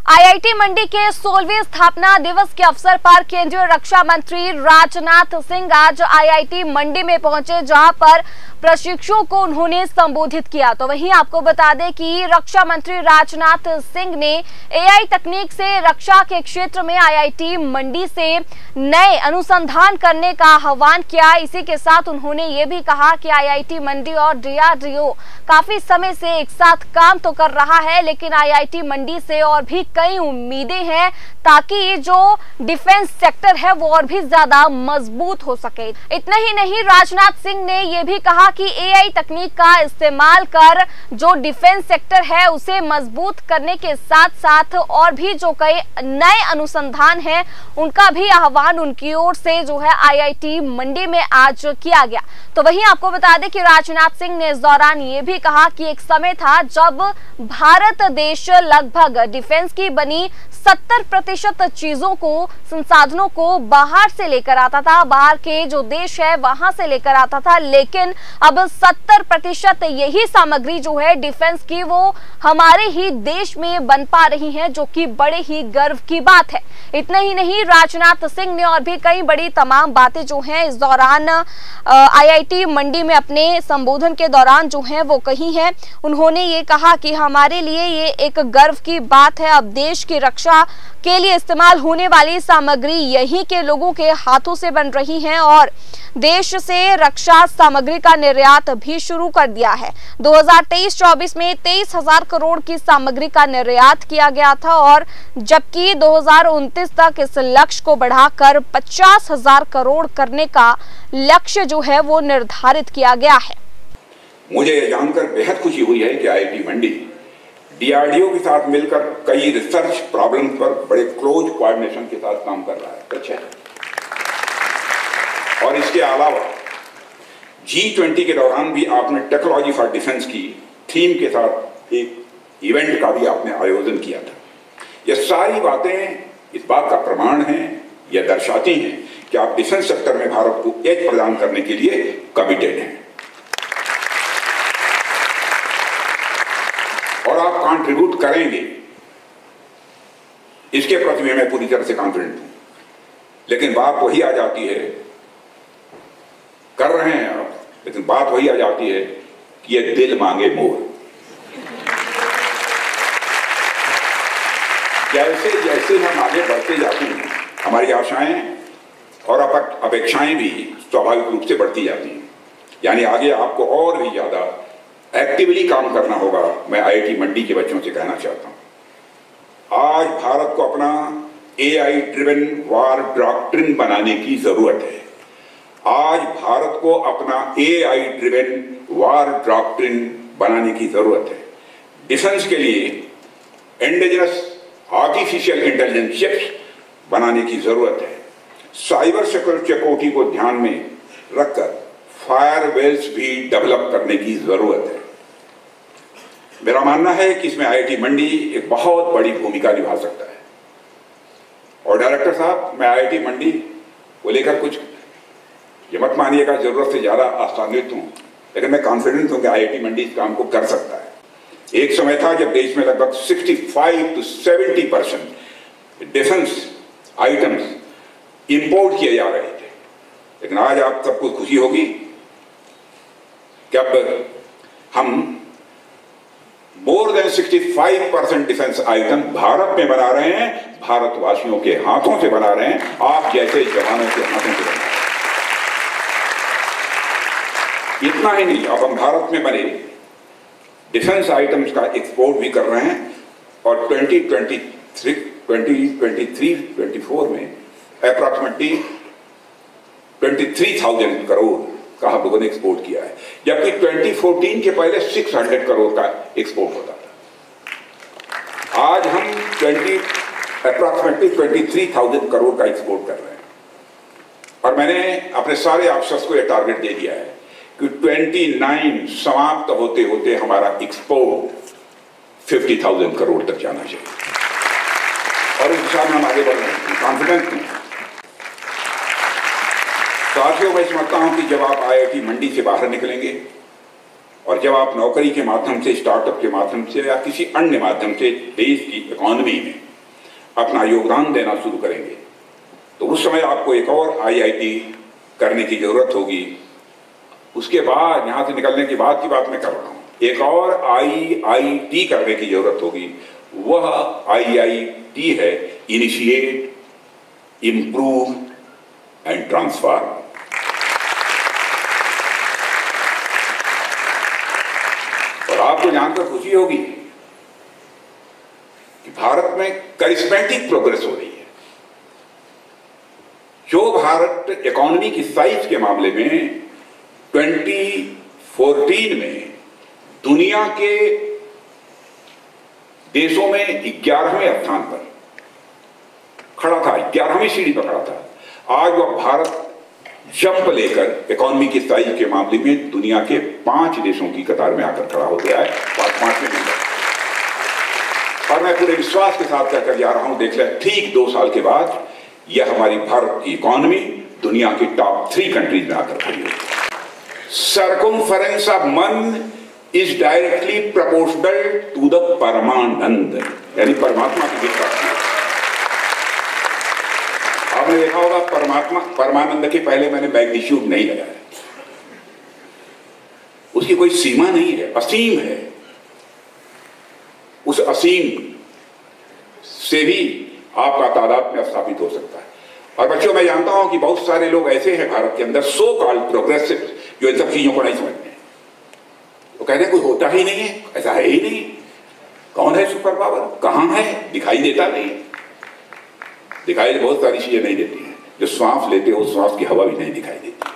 IIT मंडी के 16वें स्थापना दिवस के अवसर पर केंद्रीय रक्षा मंत्री राजनाथ सिंह आज आईआईटी मंडी में पहुंचे, जहां पर प्रशिक्षुओं को उन्होंने संबोधित किया। तो वहीं आपको बता दें कि रक्षा मंत्री राजनाथ सिंह ने एआई तकनीक से रक्षा के क्षेत्र में आईआईटी मंडी से नए अनुसंधान करने का आह्वान किया। इसी के साथ उन्होंने ये भी कहा कि आईआईटी मंडी और डीआरडीओ काफी समय से एक साथ काम तो कर रहा है, लेकिन आईआईटी मंडी से और भी कई उम्मीदें हैं ताकि जो डिफेंस सेक्टर है वो और भी ज्यादा मजबूत हो सके। इतना ही नहीं, राजनाथ सिंह ने यह भी कहा कि एआई तकनीक का इस्तेमाल कर जो डिफेंस सेक्टर है उसे मजबूत करने के साथ साथ और भी जो कई नए अनुसंधान हैं उनका भी आह्वान उनकी ओर से जो है आईआईटी मंडी में आज किया गया। तो वहीं आपको बता दें कि राजनाथ सिंह ने इस दौरान ये भी कहा कि एक समय था जब भारत देश लगभग डिफेंस की बनी 70% चीजों को, संसाधनों को बाहर से लेकर आता था, बाहर के जो देश है वहां से लेकर आता था, लेकिन अब 70% यही सामग्री जो है डिफेंस की वो हमारे ही देश में बन पा रही है, जो कि बड़े ही गर्व की बात है। इतना ही नहीं, राजनाथ सिंह ने और भी कई बड़ी तमाम बातें जो हैं इस दौरान आईआईटी मंडी में अपने संबोधन के दौरान जो है वो कही है। उन्होंने ये कहा कि हमारे लिए ये एक गर्व की बात है, अब देश की रक्षा के लिए इस्तेमाल होने वाली सामग्री यहीं के लोगों के हाथों से बन रही है और देश से रक्षा सामग्री का निर्यात भी शुरू कर दिया है। 2023-24 में 23,000 करोड़ की सामग्री का निर्यात किया गया था और जबकि 2029 तक इस लक्ष्य को बढ़ाकर 50,000 करोड़ करने का लक्ष्य जो है वो निर्धारित किया गया है। मुझे यह जानकर बेहद खुशी हुई है कि आईआईटी मंडी डीआरडीओ के साथ मिलकर कई रिसर्च प्रॉब्लम पर बड़े क्लोज कोऑर्डिनेशन के साथ काम कर रहा है। अच्छा, और इसके अलावा G20 के दौरान भी आपने टेक्नोलॉजी फॉर डिफेंस की थीम के साथ एक इवेंट का भी आपने आयोजन किया था। ये सारी बातें इस बात का प्रमाण हैं, यह दर्शाती हैं कि आप डिफेंस सेक्टर में भारत को एज प्रदान करने के लिए कमिटेड हैं और आप कंट्रीब्यूट करेंगे, इसके प्रति मैं पूरी तरह से कॉन्फिडेंट हूं। लेकिन बात वही आ जाती है, कर रहे हैं आप, लेकिन बात वही आ जाती है कि ये दिल मांगे मोर। जैसे जैसे हम आगे बढ़ते जाते हैं हमारी आशाएं और अपेक्षाएं भी स्वाभाविक रूप से बढ़ती जाती हैं। यानी आगे आपको और भी ज्यादा एक्टिवली काम करना होगा। मैं आईआईटी मंडी के बच्चों से कहना चाहता हूं, आज भारत को अपना एआई ड्रिवन वार डॉक्ट्रिन बनाने की जरूरत है। आज भारत को अपना एआई ड्रिवन वार डॉक्ट्रिन बनाने की जरूरत है। डिफेंस के लिए इंडिजिनस आर्टिफिशियल इंटेलिजेंस चिप्स बनाने की जरूरत है। साइबर सिक्योरिटी को ध्यान में रखकर फायरवेल्स भी डेवलप करने की जरूरत है। मेरा मानना है कि इसमें आईआईटी मंडी एक बहुत बड़ी भूमिका निभा सकता है। और डायरेक्टर साहब, मैं आईआईटी मंडी को लेकर कुछ ये मत मानिएगा जरूरत से ज्यादा आशान्वित हूं, लेकिन मैं कॉन्फिडेंट हूं कि आईआईटी मंडी इस काम को कर सकता है। एक समय था जब देश में लगभग 65 to 70% डिफेंस आइटम्स इंपोर्ट किए जा रहे थे, लेकिन आज आप सबको खुशी होगी कि अब हम more than 65% defence item Bharat में बना रहे हैं, भारतवासियों के हाथों से बना रहे हैं, आप जैसे जवानों के हाथों से बना रहे हैं। इतना ही नहीं, अब हम भारत में बने डिफेंस आइटम्स का एक्सपोर्ट भी कर रहे हैं और 2023-24 में अप्रॉक्सिमेटली 23,000 करोड़ का हम लोगों ने एक्सपोर्ट किया है, जबकि 2014 के पहले 600 करोड़ का एक्सपोर्ट होता था। आज हम अप्रॉक्सिमेटली 23,000 करोड़ का एक्सपोर्ट कर रहे हैं और मैंने अपने सारे ऑफिसर्स को यह टारगेट दे दिया है कि 29 समाप्त होते होते हमारा एक्सपोर्ट 50,000 करोड़ तक जाना चाहिए और इस हिसाब में हम आगे बढ़ रहे हैं, कॉन्फिडेंट हूं। साथियों, मैं समझता हूं कि जब आप आईआईटी मंडी से बाहर निकलेंगे और जब आप नौकरी के माध्यम से, स्टार्टअप के माध्यम से या किसी अन्य माध्यम से देश की इकोनॉमी में अपना योगदान देना शुरू करेंगे तो उस समय आपको एक और IIT करने की जरूरत होगी। उसके बाद यहां से निकलने के बाद की बात मैं कर रहा हूं, एक और IIT करने की जरूरत होगी। वह IIT है इनिशिएट, इंप्रूव एंड ट्रांसफॉर्म। और आपको जानकर खुशी होगी कि भारत में करिस्मेटिक प्रोग्रेस हो रही है। जो भारत इकोनॉमी की साइज के मामले में 2014 में दुनिया के देशों में 11वें स्थान पर खड़ा था, 11वीं सीढ़ी पर खड़ा था, आज वह भारत जंप लेकर इकोनॉमी की साइज के मामले में दुनिया के 5 देशों की कतार में आकर खड़ा हो गया है, 5वें नंबर। और मैं पूरे विश्वास के साथ कहकर जा रहा हूं, देख ले ठीक 2 साल के बाद यह हमारी भारत की इकोनॉमी दुनिया की टॉप 3 कंट्रीज में आकर खड़ी होगी। सर्कमफरेंस ऑफ मन is directly proportional to the परमानंद, यानी परमात्मा की विकास। आपने देखा होगा परमानंद के पहले मैंने मैग्नीट्यूड नहीं लगाया, उसकी कोई सीमा नहीं है, असीम है। उस असीम से भी आपका तादाद में स्थापित हो सकता है। और बच्चों, मैं जानता हूं कि बहुत सारे लोग ऐसे हैं भारत के अंदर, सो कॉल्ड प्रोग्रेसिव, जो इन सब चीजों को नहीं समझते हैं। वो कहते हैं कोई होता ही नहीं है, ऐसा है ही नहीं, कौन है सुपर पावर, कहां है, दिखाई देता नहीं। दिखाई बहुत सारी चीजें नहीं देती हैं, जो श्वास लेते हो श्वास की हवा भी नहीं दिखाई देती।